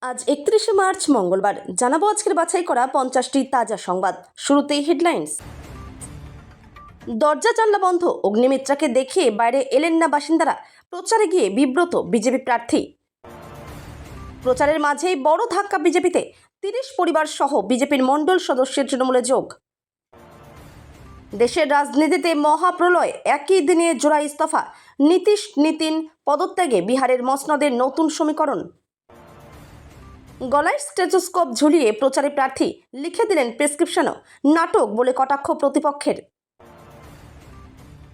আজ 31শে মার্চ মঙ্গলবার জানাবো আজকের বাছাই করা 50টি তাজা সংবাদ। শুরুতেই হেডলাইন্স। দরজা জানলা বন্ধ, অগ্নিমিত্রাকে দেখে বাইরে এলেন না বাসিন্দারা, প্রচারে গিয়ে বিব্রত বিজেপি প্রার্থী। প্রচারের মাঝেই বড় ধাক্কা বিজেপিতে, 30 পরিবার সহ বিজেপির মণ্ডল সদস্যের তৃণমূলে যোগ। দেশের রাজনীতিতে মহাপ্রলয়, একই দিনে জোড়া ইস্তফা, নীতিশ নীতিন পদত্যাগে বিহারের মসনদের নতুন সমীকরণ। গলায় স্টেথোস্কোপ ঝুলিয়ে প্রচারে প্রার্থী, লিখে দিলেন প্রেসক্রিপশনও, নাটক বলে কটাক্ষ প্রতিপক্ষের।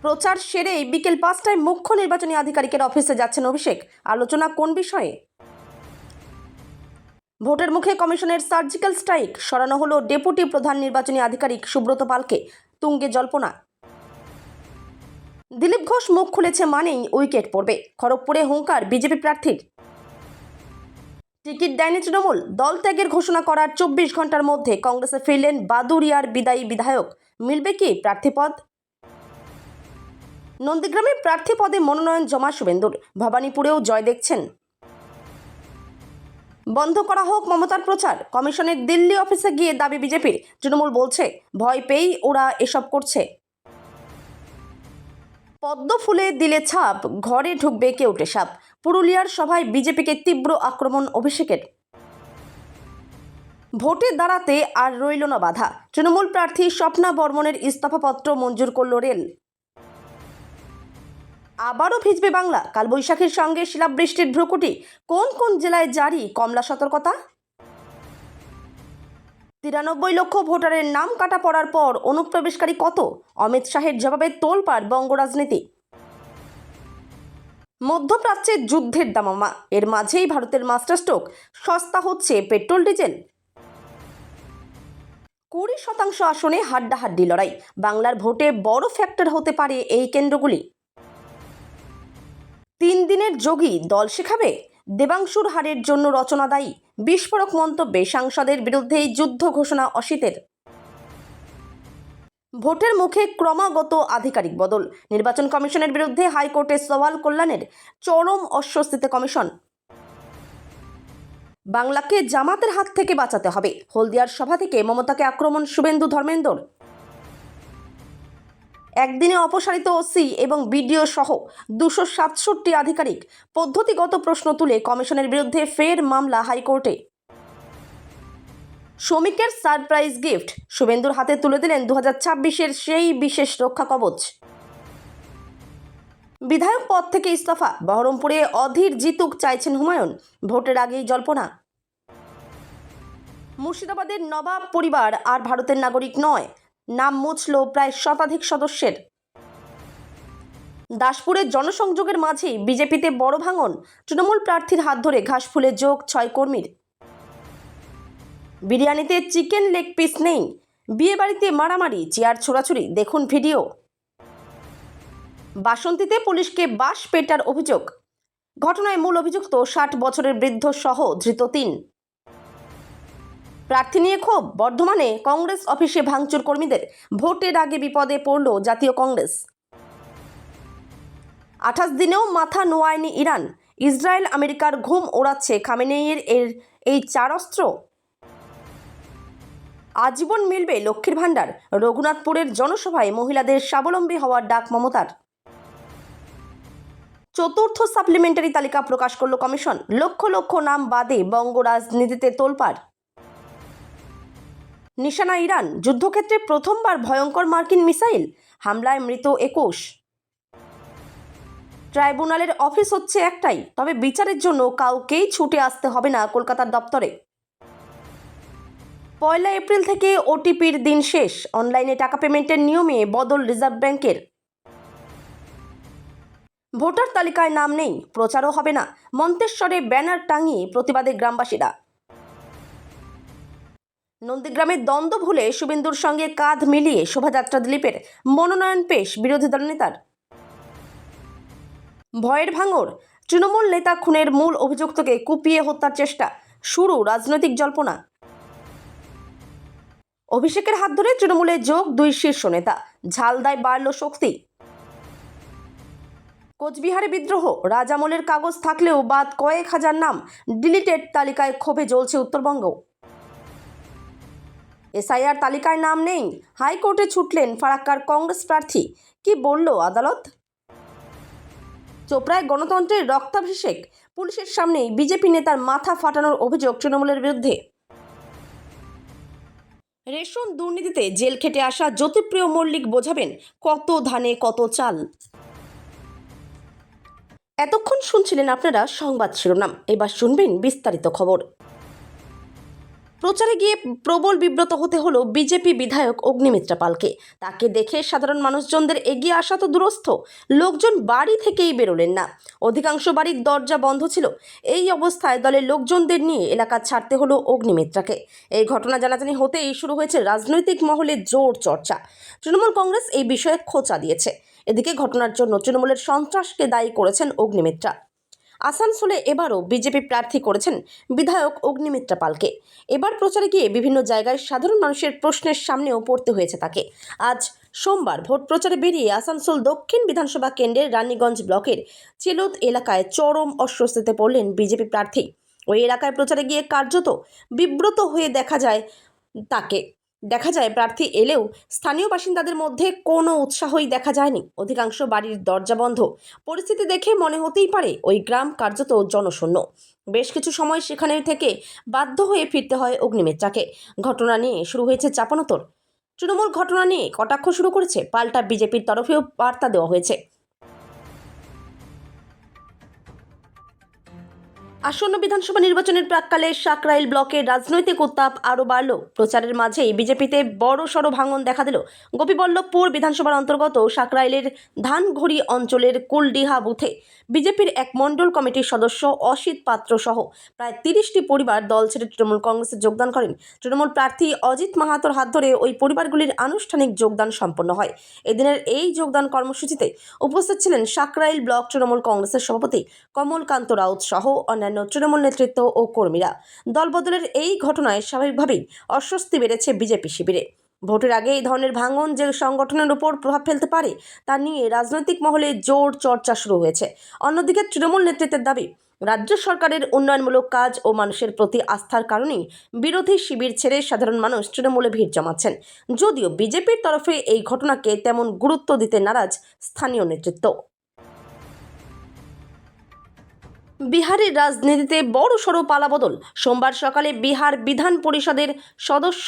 প্রচার সেরেই বিকেল 5টায় মুখ্য নির্বাচনী আধিকারিকের অফিসে যাচ্ছেন অভিষেক। আলোচনা কোন বিষয়ে? ভোটের মুখে কমিশনের সার্জিক্যাল স্ট্রাইক, সরানো হলো ডেপুটি প্রধান নির্বাচনী আধিকারিক সুব্রত পালকে, তুঙ্গে জল্পনা। দিলীপ ঘোষ মুখ খুলেছে মানেই উইকেট পড়বে, খড়গপুরে হুঙ্কার বিজেপি প্রার্থীর। টিকিট দেয়নি তৃণমূল, দল ত্যাগের ঘোষণা করার 24 ঘন্টার মধ্যে কংগ্রেসে ফিরলেন বাদুড়িয়ার বিদায়ী বিধায়ক। মিলবে কি প্রার্থীপদ? নন্দীগ্রামে প্রার্থী পদে মনোনয়ন জমা শুভেন্দুর, ভবানীপুরেও জয় দেখছেন। বন্ধ করা হোক মমতার প্রচার, কমিশনের দিল্লি অফিসে গিয়ে দাবি বিজেপির। তৃণমূল বলছে ভয় পেয়েই ওরা এসব করছে। পদ্ম ফুলে দিলে ছাপ, ঘরে ঢুকবে কেউটে সাপ, পুরুলিয়ার সভায় বিজেপিকে তীব্র আক্রমণ অভিষেকের। ভোটে দাঁড়াতে আর রইল না বাধা, তৃণমূল প্রার্থী স্বপ্না বর্মনের ইস্তফাপত্র মঞ্জুর করল রেল। আবারও ভিজবে বাংলা, কালবৈশাখীর সঙ্গে শিলাবৃষ্টির ভ্রুকুটি, কোন কোন জেলায় জারি কমলা সতর্কতা? 93 লক্ষ ভোটারের নাম কাটা পড়ার পর অনুপ্রবেশকারী কত? অমিত শাহের জবাবে তোলপাড় বঙ্গ রাজনীতি। মধ্যপ্রাচ্যে যুদ্ধের দামামা, এর মাঝেই ভারতের মাস্টারস্ট্রোক, সস্তা হচ্ছে পেট্রোল ডিজেল। 20% আসনে হাড্ডাহাড্ডি লড়াই, বাংলার ভোটে বড় ফ্যাক্টর হতে পারে এই কেন্দ্রগুলি। 3 দিনের যোগী দল শেখাবে, দেবাংশুর হারের জন্য রচনা দায়ী, বিস্ফোরক মন্তব্যে সাংসদের বিরুদ্ধেই যুদ্ধ ঘোষণা অসিতের। ভোটের মুখে ক্রমাগত আধিকারিক বদল, নির্বাচন কমিশনের বিরুদ্ধে হাইকোর্টে সওয়াল কল্যাণের, চরম অস্বস্তিতে কমিশন। বাংলাকে জামাতের হাত থেকে বাঁচাতে হবে, হলদিয়ার সভা থেকে মমতাকে আক্রমণ শুভেন্দু ধর্মেন্দ্র। একদিনে অপসারিত ওসি এবং বিডিও সহ 267 আধিকারিক, পদ্ধতিগত প্রশ্ন তুলে কমিশনের বিরুদ্ধে ফের মামলা হাইকোর্টে। শ্রমিকের সারপ্রাইজ গিফট, শুভেন্দুর হাতে তুলে দিলেন 2026-এর সেই বিশেষ রক্ষা কবচ। বিধায়ক পদ থেকে ইস্তফা, বহরমপুরে অধীর জিতুক চাইছেন হুমায়ুন, ভোটের আগেই জল্পনা। মুর্শিদাবাদের নবাব পরিবার আর ভারতের নাগরিক নয়, নাম মুছল প্রায় শতাধিক সদস্যের। দাসপুরের জনসংযোগের মাঝেই বিজেপিতে বড় ভাঙন, তৃণমূল প্রার্থীর হাত ধরে ঘাসফুলে যোগ 6 কর্মীর। বিরিয়ানিতে চিকেন লেগ পিস নেই, বিয়েবাড়িতে মারামারি, চেয়ার ছোড়াছুড়ি, দেখুন ভিডিও। বাসন্তীতে পুলিশকে বাঁশ পেটার অভিযোগ, ঘটনায় মূল অভিযুক্ত 60 বছরের বৃদ্ধ সহ ধৃত 3। প্রার্থী নিয়ে ক্ষোভ, বর্ধমানে কংগ্রেস অফিসে ভাঙচুর কর্মীদের, ভোটের আগে বিপদে পড়ল জাতীয় কংগ্রেস। 28 দিনেও মাথা নোয়ায়নি ইরান, ইসরায়েল আমেরিকার ঘুম ওড়াচ্ছে খামেনেইয়ের এই 4 অস্ত্র। আজীবন মিলবে লক্ষ্মীর ভাণ্ডার, রঘুনাথপুরের জনসভায় মহিলাদের স্বাবলম্বী হওয়ার ডাক মমতার। চতুর্থ সাপ্লিমেন্টারি তালিকা প্রকাশ করল কমিশন, লক্ষ লক্ষ নাম বাদে বঙ্গ রাজনীতিতে তোলপাড়। নিশানা ইরান, যুদ্ধক্ষেত্রে প্রথমবার ভয়ঙ্কর মার্কিন মিসাইল, হামলায় মৃত 21। ট্রাইব্যুনালের অফিস হচ্ছে একটাই, তবে বিচারের জন্য কাউকেই ছুটে আসতে হবে না কলকাতার দপ্তরে। 1 এপ্রিল থেকে ওটিপির দিন শেষ, অনলাইনে টাকা পেমেন্টের নিয়মে বদল রিজার্ভ ব্যাংকের। ভোটার তালিকায় নাম নেই, প্রচারও হবে না, মন্তেশ্বরে ব্যানার টাঙিয়ে প্রতিবাদে গ্রামবাসীরা। নন্দীগ্রামের দ্বন্দ্ব ভুলে শুভেন্দুর সঙ্গে কাঁধ মিলিয়ে শোভাযাত্রা দিলীপের, মনোনয়ন পেশ বিরোধী দল নেতার। ভয়ের ভাঙর, তৃণমূল নেতা খুনের মূল অভিযুক্তকে কুপিয়ে হত্যার চেষ্টা, শুরু রাজনৈতিক জল্পনা। অভিষেকের হাত ধরে তৃণমূলে যোগ 2 শীর্ষ নেতা, ঝালদায় বাড়ল শক্তি। কোচবিহারে বিদ্রোহ, রাজামলের কাগজ থাকলেও বাদ কয়েক হাজার নাম ডিলিটেড তালিকায় ক্ষোভে জ্বলছে উত্তরবঙ্গ। এসআইআর তালিকায় নাম নেই, হাইকোর্টে ছুটলেন ফারাক্কার কংগ্রেস প্রার্থী। কি বলল আদালত? চোপড়ায় গণতন্ত্রের রক্তাভিষেক, পুলিশের সামনেই বিজেপি নেতার মাথা ফাটানোর অভিযোগ তৃণমূলের বিরুদ্ধে। রেশন দুর্নীতিতে জেল খেটে আসা জ্যোতিপ্রিয় মল্লিক বোঝাবেন কত ধানে কত চাল। এতক্ষণ শুনছিলেন আপনারা সংবাদ শিরোনাম, এবার শুনবেন বিস্তারিত খবর। প্রচারে গিয়ে প্রবল বিব্রত হতে হলো বিজেপি বিধায়ক অগ্নিমিত্রা পালকে। তাকে দেখে সাধারণ মানুষজনদের এগিয়ে আসা তো দূরস্থ, লোকজন বাড়ি থেকেই বেরোলেন না। অধিকাংশ বাড়ির দরজা বন্ধ ছিল। এই অবস্থায় দলের লোকজনদের নিয়ে এলাকা ছাড়তে হলো অগ্নিমিত্রাকে। এই ঘটনা জানাজানি হতেই শুরু হয়েছে রাজনৈতিক মহলে জোর চর্চা। তৃণমূল কংগ্রেস এই বিষয়ে খোঁচা দিয়েছে। এদিকে ঘটনার জন্য তৃণমূলের সন্ত্রাসকে দায়ী করেছেন অগ্নিমিত্রা। আসানসোলে এবারও বিজেপি প্রার্থী করেছেন বিধায়ক অগ্নিমিত্রা পালকে। এবার প্রচারে গিয়ে বিভিন্ন জায়গায় সাধারণ মানুষের প্রশ্নের সামনেও পড়তে হয়েছে তাকে। আজ সোমবার ভোট প্রচারে বেরিয়ে আসানসোল দক্ষিণ বিধানসভা কেন্দ্রের রানীগঞ্জ ব্লকের চেলোদ এলাকায় চরম অস্বস্তিতে পড়লেন বিজেপি প্রার্থী। ওই এলাকায় প্রচারে গিয়ে কার্যত বিব্রত হয়ে দেখা যায় প্রার্থী এলেও স্থানীয় বাসিন্দাদের মধ্যে কোনো উৎসাহই দেখা যায়নি। অধিকাংশ বাড়ির দরজা বন্ধ। পরিস্থিতি দেখে মনে হতেই পারে ওই গ্রাম কার্যত জনশূন্য। বেশ কিছু সময় সেখানে থেকে বাধ্য হয়ে ফিরতে হয় অগ্নিমিত্রাকে। ঘটনা নিয়ে শুরু হয়েছে চাপানোতর। তৃণমূল ঘটনা নিয়ে কটাক্ষ শুরু করেছে, পাল্টা বিজেপির তরফেও বার্তা দেওয়া হয়েছে। আসন্ন বিধানসভা নির্বাচনের প্রাক্কালে সাকরাইল ব্লকের রাজনৈতিক উত্তাপ আরও বাড়ল। প্রচারের মাঝেই বিজেপিতে বড় সড় ভাঙন দেখা দিল। গোপীবল্লভপুর বিধানসভার অন্তর্গত সাকরাইলের ধানঘড়ি অঞ্চলের কুলডিহা বুথে বিজেপির এক মণ্ডল কমিটির সদস্য অসিত পাত্র সহ প্রায় 30টি পরিবার দল ছেড়ে তৃণমূল কংগ্রেসে যোগদান করেন। তৃণমূল প্রার্থী অজিত মাহাতোর হাত ধরে ওই পরিবারগুলির আনুষ্ঠানিক যোগদান সম্পন্ন হয়। এদিনের এই যোগদান কর্মসূচিতে উপস্থিত ছিলেন সাকরাইল ব্লক তৃণমূল কংগ্রেসের সভাপতি কমলকান্ত রাউত সহ অন্যান্য তৃণমূল নেতৃত্ব ও কর্মীরা। দলবদলের এই ঘটনায় স্বাভাবিকভাবেই অস্বস্তি বেড়েছে বিজেপি শিবিরে। ভোটের আগে এই ধরনের ভাঙন যে সংগঠনের উপর প্রভাব ফেলতে পারে তা নিয়ে রাজনৈতিক মহলে জোর চর্চা শুরু হয়েছে। অন্যদিকে তৃণমূল নেতৃত্বের দাবি, রাজ্য সরকারের উন্নয়নমূলক কাজ ও মানুষের প্রতি আস্থার কারণেই বিরোধী শিবির ছেড়ে সাধারণ মানুষ তৃণমূলে ভিড় জমাচ্ছেন। যদিও বিজেপির তরফে এই ঘটনাকে তেমন গুরুত্ব দিতে নারাজ স্থানীয় নেতৃত্ব। বিহারের রাজনীতিতে বড়সড় পালাবদল। সোমবার সকালে বিহার বিধান পরিষদের সদস্য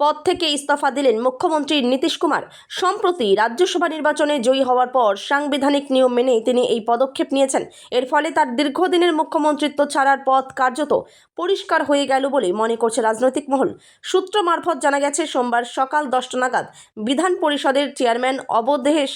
পদ থেকে ইস্তফা দিলেন মুখ্যমন্ত্রী নীতিশ কুমার। সম্প্রতি রাজ্যসভা নির্বাচনে জয়ী হওয়ার পর সাংবিধানিক নিয়ম মেনে তিনি এই পদক্ষেপ নিয়েছেন। এর ফলে তার দীর্ঘদিনের মুখ্যমন্ত্রিত্ব ছাড়ার পথ কার্যত পরিষ্কার হয়ে গেল বলে মনে করছে রাজনৈতিক মহল। সূত্র মারফত জানা গেছে, সোমবার সকাল 10টা নাগাদ বিধান পরিষদের চেয়ারম্যান অবধেশ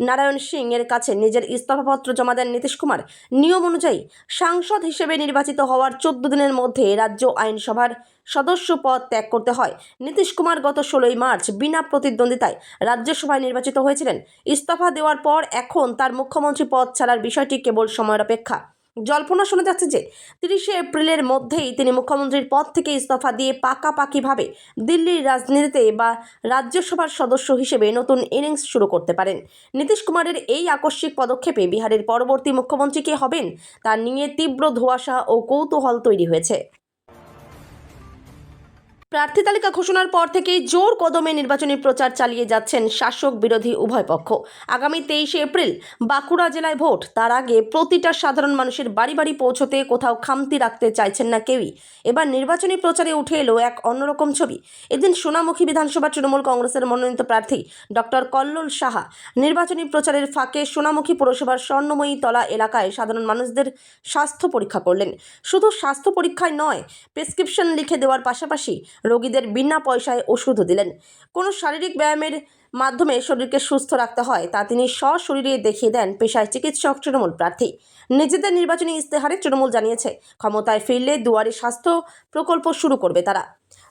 নারায়ণ সিং এর কাছে নিজের ইস্তফাপত্র জমা দেন নীতিশ কুমার। নিয়ম অনুযায়ী সাংসদ হিসেবে নির্বাচিত হওয়ার 14 দিনের মধ্যে রাজ্য আইনসভার সদস্য পদ ত্যাগ করতে হয়। নীতিশ কুমার গত 16ই মার্চ বিনা প্রতিদ্বন্দ্বিতায় রাজ্যসভায় নির্বাচিত হয়েছিলেন। ইস্তফা দেওয়ার পর এখন তার মুখ্যমন্ত্রী পদ ছাড়ার বিষয়টি কেবল সময়ের অপেক্ষা। জল্পনা শোনা যাচ্ছে যে 30শে এপ্রিলের মধ্যেই তিনি মুখ্যমন্ত্রীর পদ থেকে ইস্তফা দিয়ে পাকাপাকিভাবে দিল্লির রাজনীতিতে বা রাজ্যসভার সদস্য হিসেবে নতুন ইনিংস শুরু করতে পারেন। নীতিশ কুমারের এই আকস্মিক পদক্ষেপে বিহারের পরবর্তী মুখ্যমন্ত্রী কে হবেন তা নিয়ে তীব্র ধোঁয়াশা ও কৌতূহল তৈরি হয়েছে। প্রার্থী তালিকা ঘোষণার পর থেকেই জোর কদমে নির্বাচনী প্রচার চালিয়ে যাচ্ছেন শাসক বিরোধী উভয় পক্ষ। আগামী 23শে এপ্রিল বাঁকুড়া জেলায় ভোট। তার আগে প্রতিটা সাধারণ মানুষের বাড়ি বাড়ি পৌঁছতে কোথাও খামতি রাখতে চাইছেন না কেউই। এবার নির্বাচনী প্রচারে উঠে এলো এক অন্যরকম ছবি। এদিন সোনামুখী বিধানসভা তৃণমূল কংগ্রেসের মনোনীত প্রার্থী ডক্টর কল্লোল সাহা নির্বাচনী প্রচারের ফাঁকে সোনামুখী পৌরসভার স্বর্ণময়ী তলা এলাকায় সাধারণ মানুষদের স্বাস্থ্য পরীক্ষা করলেন। শুধু স্বাস্থ্য পরীক্ষায় নয়, প্রেসক্রিপশন লিখে দেওয়ার পাশাপাশি রোগীদের বিনা পয়সায় ওষুধও দিলেন। কোনো শারীরিক ব্যায়ামের মাধ্যমে শরীরকে সুস্থ রাখতে হয় তা তিনি সশরীরে দেখিয়ে দেন পেশায় চিকিৎসক তৃণমূল প্রার্থী। নিজেদের নির্বাচনী ইস্তেহারে তৃণমূল জানিয়েছে, ক্ষমতায় ফিরলে দুয়ারে স্বাস্থ্য প্রকল্প শুরু করবে তারা।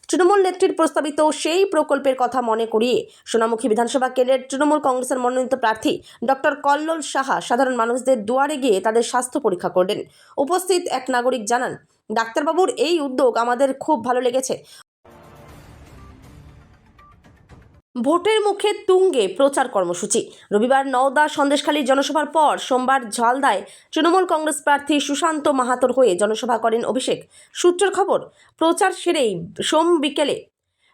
তৃণমূল নেত্রীর প্রস্তাবিত সেই প্রকল্পের কথা মনে করিয়ে সোনামুখী বিধানসভা কেন্দ্রের তৃণমূল কংগ্রেসের মনোনীত প্রার্থী ডক্টর কল্লোল সাহা সাধারণ মানুষদের দুয়ারে গিয়ে তাদের স্বাস্থ্য পরীক্ষা করলেন। উপস্থিত এক নাগরিক জানান, ডাক্তারবাবুর এই উদ্যোগ আমাদের খুব ভালো লেগেছে। ভোটের মুখে তুঙ্গে প্রচার কর্মসূচি। রবিবার নওদা সন্দেশখালী জনসভার পর সোমবার ঝালদায় তৃণমূল কংগ্রেস প্রার্থী সুশান্ত মাহাতোর হয়ে জনসভা করেন অভিষেক। সূত্রের খবর, প্রচার সেরেই সোম বিকেলে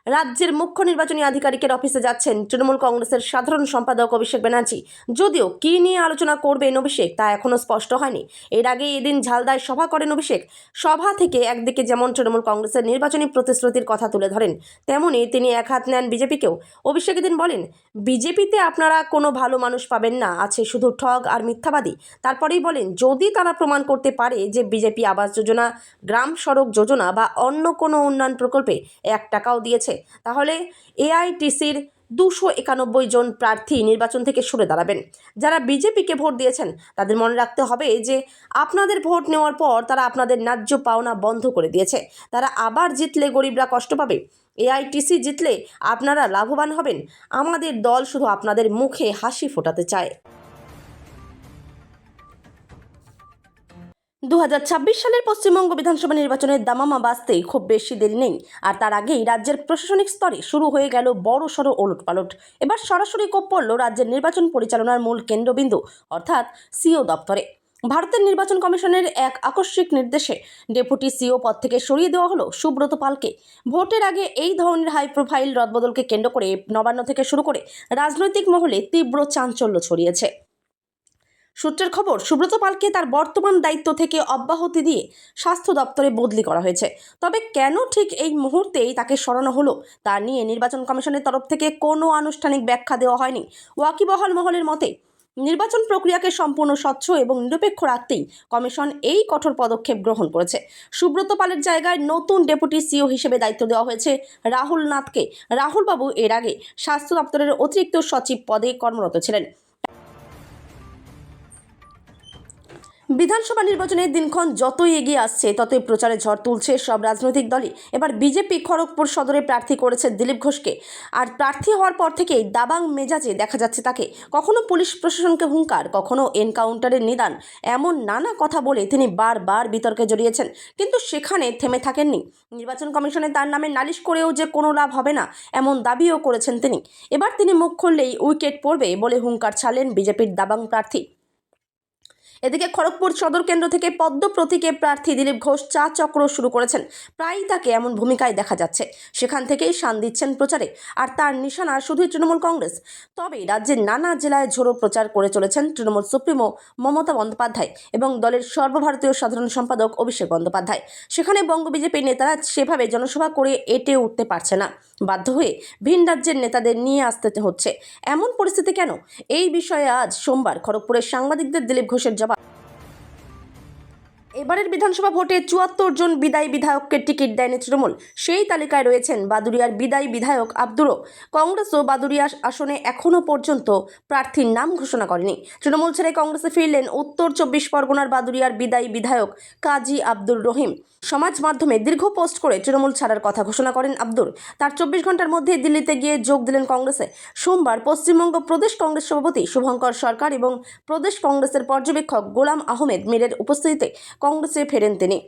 রাজ্যের মুখ্য নির্বাচনী আধিকারিকের অফিসে যাচ্ছেন তৃণমূল কংগ্রেসের সাধারণ সম্পাদক অভিষেক ব্যানার্জি। যদিও কী নিয়ে আলোচনা করবেন অভিষেক তা এখনও স্পষ্ট হয়নি। এর আগে এদিন ঝালদায় সভা করেন অভিষেক। সভা থেকে একদিকে যেমন তৃণমূল কংগ্রেসের নির্বাচনী প্রতিশ্রুতির কথা তুলে ধরেন, তেমনি তিনি এক হাত নেন বিজেপিকেও। অভিষেক এদিন বলেন, বিজেপিতে আপনারা কোনো ভালো মানুষ পাবেন না, আছে শুধু ঠগ আর মিথ্যাবাদী। তারপরেই বলেন, যদি তারা প্রমাণ করতে পারে যে বিজেপি আবাস যোজনা, গ্রাম সড়ক যোজনা বা অন্য কোনো উন্নয়ন প্রকল্পে 1 টাকাও দিয়েছে, তাহলে এআইটিসির 291 জন প্রার্থী নির্বাচন থেকে সরে দাঁড়াবেন। যারা বিজেপিকে ভোট দিয়েছেন তাদের মনে রাখতে হবে যে আপনাদের ভোট নেওয়ার পর তারা আপনাদের ন্যায্য পাওনা বন্ধ করে দিয়েছে। তারা আবার জিতলে গরিবরা কষ্ট পাবে। এআইটিসি জিতলে আপনারা লাভবান হবেন। আমাদের দল শুধু আপনাদের মুখে হাসি ফোটাতে চায়। 2026 সালের পশ্চিমবঙ্গ বিধানসভা নির্বাচনের দামামা বাজতে খুব বেশি দেরি নেই। আর তার আগেই রাজ্যের প্রশাসনিক স্তরে শুরু হয়ে গেল বড়সড় ওলটপালট। এবার সরাসরি কোপ পড়ল রাজ্যের নির্বাচন পরিচালনার মূল কেন্দ্রবিন্দু অর্থাৎ সিও দপ্তরে। ভারতের নির্বাচন কমিশনের এক আকস্মিক নির্দেশে ডেপুটি সিও পদ থেকে সরিয়ে দেওয়া হলো সুব্রত পালকে। ভোটের আগে এই ধরনের হাই প্রোফাইল রদবদলকে কেন্দ্র করে নবান্ন থেকে শুরু করে রাজনৈতিক মহলে তীব্র চাঞ্চল্য ছড়িয়েছে। সূত্রের খবর, সুব্রত পালকে তার বর্তমান দায়িত্ব থেকে অব্যাহতি দিয়ে স্বাস্থ্য দপ্তরে বদলি করা হয়েছে। তবে কেন ঠিক এই মুহূর্তেই তাকে সরানো হলো তা নিয়ে নির্বাচন কমিশনের তরফ থেকে কোনো আনুষ্ঠানিক ব্যাখ্যা দেওয়া হয়নি। ওয়াকিবহাল মহলের মতে, নির্বাচন প্রক্রিয়াকে সম্পূর্ণ স্বচ্ছ এবং নিরপেক্ষ রাখতেই কমিশন এই কঠোর পদক্ষেপ গ্রহণ করেছে। সুব্রত পালের জায়গায় নতুন ডেপুটি সিও হিসেবে দায়িত্ব দেওয়া হয়েছে রাহুল নাথকে। রাহুলবাবু এর আগে স্বাস্থ্য দপ্তরের অতিরিক্ত সচিব পদে কর্মরত ছিলেন। বিধানসভা নির্বাচনের দিনক্ষণ যতই এগিয়ে আসছে ততই প্রচারে ঝড় তুলছে সব রাজনৈতিক দলই। এবার বিজেপি খড়গপুর সদরে প্রার্থী করেছে দিলীপ ঘোষকে। আর প্রার্থী হওয়ার পর থেকেই দাবাং মেজাজে দেখা যাচ্ছে তাকে। কখনো পুলিশ প্রশাসনকে হুঙ্কার, কখনো এনকাউন্টারের নিদান, এমন নানা কথা বলে তিনি বারবার বিতর্কে জড়িয়েছেন। কিন্তু সেখানে থেমে থাকেননি। নির্বাচন কমিশনে তার নামে নালিশ করেও যে কোনো লাভ হবে না এমন দাবিও করেছেন তিনি। এবার তিনি মুখ খুললেই উইকেট পড়বে বলে হুঙ্কার ছাড়লেন বিজেপির দাবাং প্রার্থী। এদিকে খড়গপুর সদর কেন্দ্র থেকে পদ্ম প্রতীকে প্রার্থী দিলীপ ঘোষ চা চক্র শুরু করেছেন। প্রায়ই তাকে এমন ভূমিকায় দেখা যাচ্ছে। সেখান থেকেই শান দিচ্ছেন প্রচারে। আর তার নিশানা শুধুই তৃণমূল কংগ্রেস। তবে রাজ্যের নানা জেলায় ঝোড়ো প্রচার করে চলেছেন তৃণমূল সুপ্রিমো মমতা বন্দ্যোপাধ্যায় এবং দলের সর্বভারতীয় সাধারণ সম্পাদক অভিষেক বন্দ্যোপাধ্যায়। সেখানে বঙ্গ বিজেপির নেতারা সেভাবে জনসভা করে এঁটে উঠতে পারছে না। বাধ্য হয়ে ভিন রাজ্যের নেতাদের নিয়ে আসতে হচ্ছে। এমন পরিস্থিতি কেন? এই বিষয়ে আজ সোমবার খড়গপুরের সাংবাদিকদের দিলীপ ঘোষের জবাব। এবারের বিধানসভা ভোটে 74 জন বিদায়ী বিধায়ককে টিকিট দেয়নি তৃণমূল। সেই তালিকায় রয়েছেন বাদুড়িয়ার বিদায়ী বিধায়ক আব্দুরও। কংগ্রেসও বাদুড়িয়া আসনে এখনও পর্যন্ত প্রার্থীর নাম ঘোষণা করেনি। তৃণমূল ছেড়ে কংগ্রেসে ফিরলেন উত্তর 24 পরগনার বাদুড়িয়ার বিদায়ী বিধায়ক কাজী আব্দুর রহিম। সমাজ মাধ্যমে দীর্ঘ পোস্ট করে তৃণমূল ছাড়ার কথা ঘোষণা করেন আব্দুর। তার 24 ঘন্টার মধ্যে দিল্লিতে গিয়ে যোগ দিলেন কংগ্রেসে। সোমবার পশ্চিমবঙ্গ প্রদেশ কংগ্রেস সভাপতি শুভঙ্কর সরকার এবং প্রদেশ কংগ্রেসের পর্যবেক্ষক গোলাম আহমেদ মীরের উপস্থিতিতে কংগ্রেসে ফেরেন তিনি।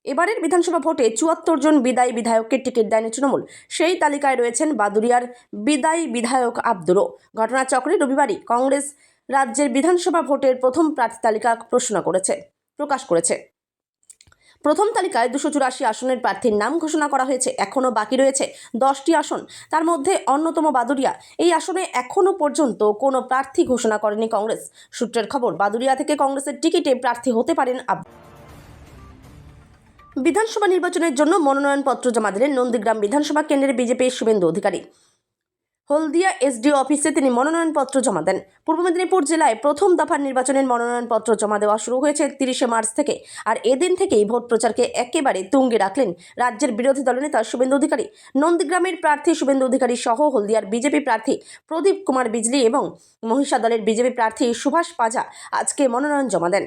এবারের বিধানসভা ভোটে 74 জন বিদায়ী বিধায়ককে টিকিট দেয়নি তৃণমূল। সেই তালিকায় রয়েছেন বাদুড়িয়ার বিদায়ী বিধায়ক আব্দুরও। ঘটনাচক্রে রবিবারই কংগ্রেস রাজ্যের বিধানসভা ভোটের প্রথম প্রার্থী তালিকা প্রকাশ করেছে। প্রথম তালিকায় 284 আসনের প্রার্থীর নাম ঘোষণা করা হয়েছে। এখনও বাকি রয়েছে 10টি আসন, তার মধ্যে অন্যতম বাদুড়িয়া। এই আসনে এখনও পর্যন্ত কোনো প্রার্থী ঘোষণা করেনি কংগ্রেস। সূত্রের খবর, বাদুড়িয়া থেকে কংগ্রেসের টিকিটে প্রার্থী হতে পারেন বিধানসভা নির্বাচনের জন্য মনোনয়নপত্র জমা দিলেন নন্দীগ্রাম বিধানসভা কেন্দ্রের বিজেপির শুভেন্দু অধিকারী। হলদিয়া এসডিও অফিসে তিনি মনোনয়নপত্র জমা দেন। পূর্ব মেদিনীপুর জেলায় প্রথম দফার নির্বাচনের মনোনয়নপত্র জমা দেওয়া শুরু হয়েছে 30শে মার্চ থেকে। আর এদিন থেকেই ভোট প্রচারকে একেবারে তুঙ্গে রাখলেন রাজ্যের বিরোধী দলনেতা শুভেন্দু অধিকারী। নন্দীগ্রামের প্রার্থী শুভেন্দু অধিকারী সহ হলদিয়ার বিজেপি প্রার্থী প্রদীপ কুমার বিজলি এবং মহিষা দলের বিজেপি প্রার্থী সুভাষ পাজা আজকে মনোনয়ন জমা দেন।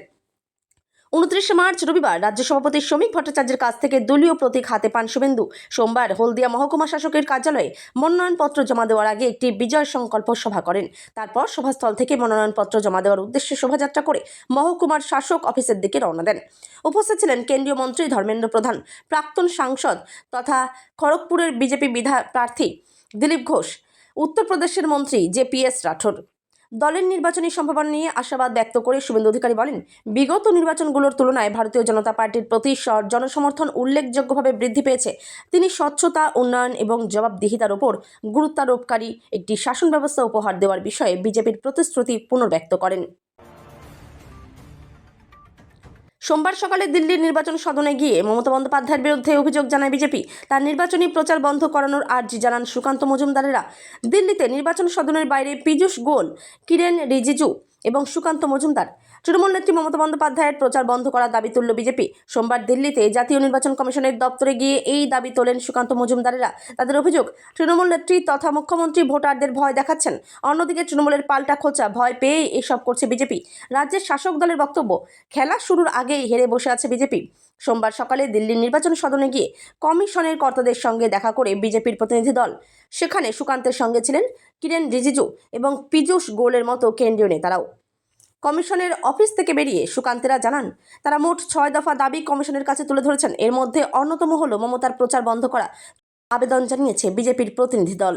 29শে মার্চ রবিবার রাজ্য সভাপতি শ্রমিক ভট্টাচার্যের কাছ থেকে দলীয় প্রতীক হাতে পান শুভেন্দু। সোমবার হলদিয়া মহকুমা শাসকের কার্যালয়ে মনোনয়নপত্র জমা দেওয়ার আগে একটি বিজয় সংকল্প সভা করেন। তারপর সভাস্থল থেকে মনোনয়নপত্র জমা দেওয়ার উদ্দেশ্যে শোভাযাত্রা করে মহকুমার শাসক অফিসের দিকে রওনা দেন। উপস্থিত ছিলেন কেন্দ্রীয় মন্ত্রী ধর্মেন্দ্র প্রধান, প্রাক্তন সাংসদ তথা খড়গপুরের বিজেপি প্রার্থী দিলীপ ঘোষ, উত্তরপ্রদেশের মন্ত্রী JPS রাঠোর। দলের নির্বাচনী সম্ভাবনা নিয়ে আশাবাদ ব্যক্ত করে শুভেন্দু অধিকারী বলেন, বিগত নির্বাচনগুলোর তুলনায় ভারতীয় জনতা পার্টির প্রতি জনসমর্থন উল্লেখযোগ্যভাবে বৃদ্ধি পেয়েছে। তিনি স্বচ্ছতা, উন্নয়ন এবং জবাবদিহিতার উপর গুরুত্বারোপকারী একটি শাসন ব্যবস্থা উপহার দেওয়ার বিষয়ে বিজেপির প্রতিশ্রুতি পুনর্ব্যক্ত করেন। সোমবার সকালে দিল্লির নির্বাচন সদনে গিয়ে মমতা বন্দ্যোপাধ্যায়ের বিরুদ্ধে অভিযোগ জানায় বিজেপি। তার নির্বাচনী প্রচার বন্ধ করানোর আর্জি জানান সুকান্ত মজুমদারেরা। দিল্লিতে নির্বাচন সদনের বাইরে পীযূষ গোয়েল, কিরেন রিজিজু এবং সুকান্ত মজুমদার। তৃণমূল নেত্রী মমতা বন্দ্যোপাধ্যায়ের প্রচার বন্ধ করার দাবি তুলল বিজেপি। সোমবার দিল্লিতে জাতীয় নির্বাচন কমিশনের দপ্তরে গিয়ে এই দাবি তোলেন সুকান্ত মজুমদারেরা। তাদের অভিযোগ, তৃণমূল নেত্রী তথা মুখ্যমন্ত্রী ভোটারদের ভয় দেখাচ্ছেন। অন্যদিকে তৃণমূলের পাল্টা খোঁচা, ভয় পেয়ে এসব করছে বিজেপি। রাজ্যের শাসক দলের বক্তব্য, খেলা শুরুর আগেই হেরে বসে আছে বিজেপি। সোমবার সকালে দিল্লির নির্বাচন সদনে গিয়ে কমিশনের কর্তাদের সঙ্গে দেখা করে বিজেপির প্রতিনিধি দল। সেখানে সুকান্তের সঙ্গে ছিলেন কিরেন রিজিজু এবং পীযূষ গোয়েলের মতো কেন্দ্রীয় নেতারাও। কমিশনের অফিস থেকে বেরিয়ে সুকান্তেরা জানান, তারা মোট 6 দফা দাবি কমিশনের কাছে তুলে ধরেছেন। এর মধ্যে অন্যতম হল মমতার প্রচার বন্ধ করা। আবেদন জানিয়েছে বিজেপির প্রতিনিধি দল।